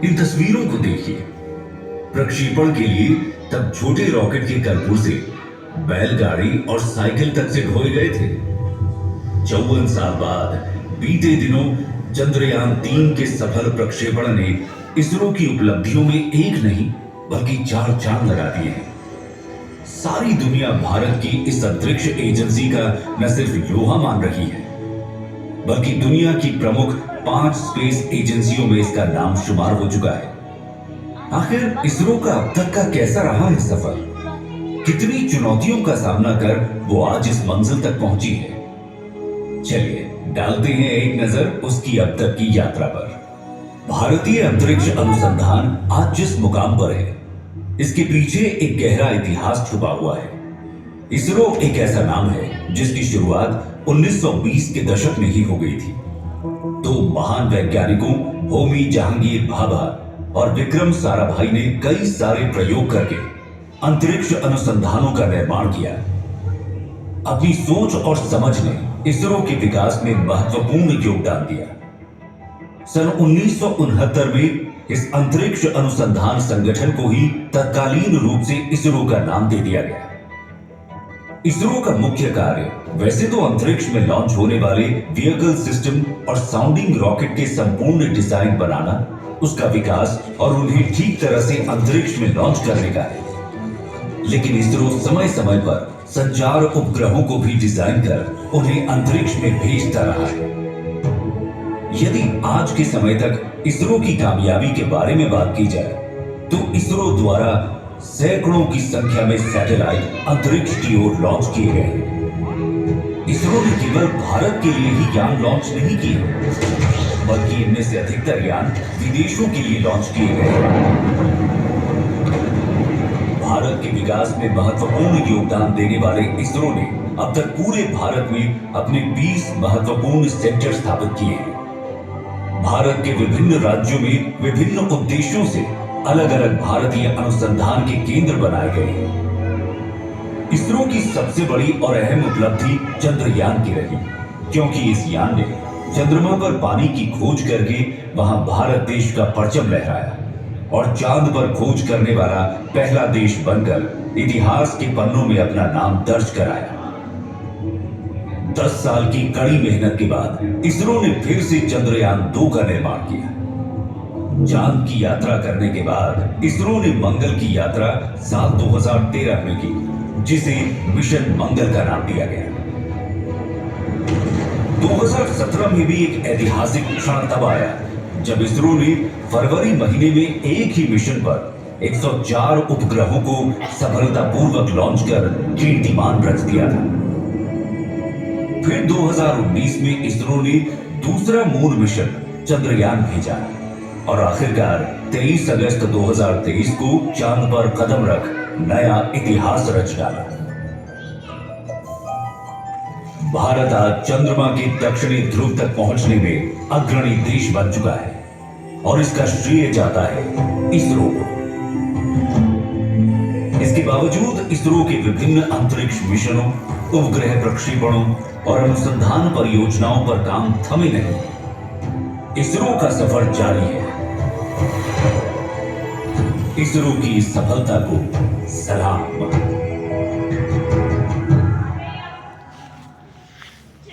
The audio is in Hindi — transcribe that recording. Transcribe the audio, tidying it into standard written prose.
इन तस्वीरों को देखिए। प्रक्षेपण के लिए तब छोटे रॉकेट के कलपुर्जे बैलगाड़ी और साइकिल तक से ढोए गए थे। 54 साल बाद बीते दिनों चंद्रयान-3 के सफल प्रक्षेपण ने इसरो की उपलब्धियों में एक नहीं बल्कि 4 चांद लगा दिए हैं। सारी दुनिया भारत की इस अंतरिक्ष एजेंसी का न सिर्फ लोहा मान रही है, बल्कि दुनिया की प्रमुख 5 स्पेस एजेंसियों में इसका नाम शुमार हो चुका है। आखिर इसरो का अब तक का कैसा रहा है सफर? कितनी चुनौतियों का सामना कर वो आज इस मंजिल तक पहुंची है? चलिए डालते हैं एक नजर उसकी अब तक की यात्रा पर। भारतीय अंतरिक्ष अनुसंधान आज जिस मुकाम पर है, इसके पीछे एक गहरा इतिहास छुपा हुआ है। इसरो एक ऐसा नाम है जिसकी शुरुआत 1920 के दशक में ही हो गई थी। 2 महान वैज्ञानिकों होमी जहांगीर भाभा और विक्रम साराभाई ने कई सारे प्रयोग करके अंतरिक्ष अनुसंधानों का निर्माण किया। अपनी सोच और समझ ने इसरो के विकास में महत्वपूर्ण योगदान दिया। सन 1969 में इस अंतरिक्ष अनुसंधान संगठन को ही तत्कालीन रूप से इसरो का नाम दे दिया गया। इसरो का मुख्य कार्य वैसे तो अंतरिक्ष में लॉन्च होने वाले व्हीकल सिस्टम और साउंडिंग रॉकेट के संपूर्ण डिजाइन बनाना, उसका विकास और उन्हें ठीक तरह से अंतरिक्ष में लॉन्च करने का है। लेकिन इसरो समय समय पर संचार उपग्रहों को भी डिजाइन कर उन्हें अंतरिक्ष में भेजता रहा है। यदि आज के समय तक इसरो की कामयाबी के बारे में बात की जाए तो इसरो द्वारा सैकड़ों की संख्या में सैटेलाइट अंतरिक्ष की ओर लॉन्च किए गए हैं। इसरो ने केवल भारत के लिए ही यान लॉन्च नहीं किए, बल्कि इनमें से अधिकतर यान विदेशों के लिए लॉन्च किए गए हैं। भारत के विकास में महत्वपूर्ण योगदान देने वाले इसरो ने अब तक पूरे भारत में अपने 20 महत्वपूर्ण सेंटर स्थापित किए हैं। भारत के विभिन्न राज्यों में विभिन्न उद्देश्यों से अलग अलग भारतीय अनुसंधान के केंद्र बनाए गए हैं। इसरो की सबसे बड़ी और अहम उपलब्धि चंद्रयान की रही, क्योंकि इस यान ने चंद्रमा पर पानी की खोज करके वहां भारत देश का परचम लहराया और चांद पर खोज करने वाला पहला देश बनकर इतिहास के पन्नों में अपना नाम दर्ज कराया। 10 साल की कड़ी मेहनत के बाद इसरो ने फिर से चंद्रयान-2 का निर्माण किया। चांद की यात्रा करने के बाद इसरो ने मंगल की यात्रा साल 2013 में की, जिसे मिशन मंगल का नाम दिया गया। 2017 में भी एक ऐतिहासिक क्षण तब आया जब इसरो ने फरवरी महीने में एक ही मिशन पर 104 उपग्रहों को सफलतापूर्वक लॉन्च कर कीर्तिमान रच दिया था। फिर 2019 में इसरो ने दूसरा मून मिशन चंद्रयान भेजा और आखिरकार 23 अगस्त 2023 को चांद पर कदम रख नया इतिहास रच डाला। भारत आज चंद्रमा के दक्षिणी ध्रुव तक पहुंचने में अग्रणी देश बन चुका है और इसका श्रेय जाता है इसरो को। इसके बावजूद इसरो के विभिन्न अंतरिक्ष मिशनों, उपग्रह प्रक्षेपणों और अनुसंधान परियोजनाओं पर काम थमे नहीं। इसरो का सफर जारी है। इसरो की इस सफलता को सलाम।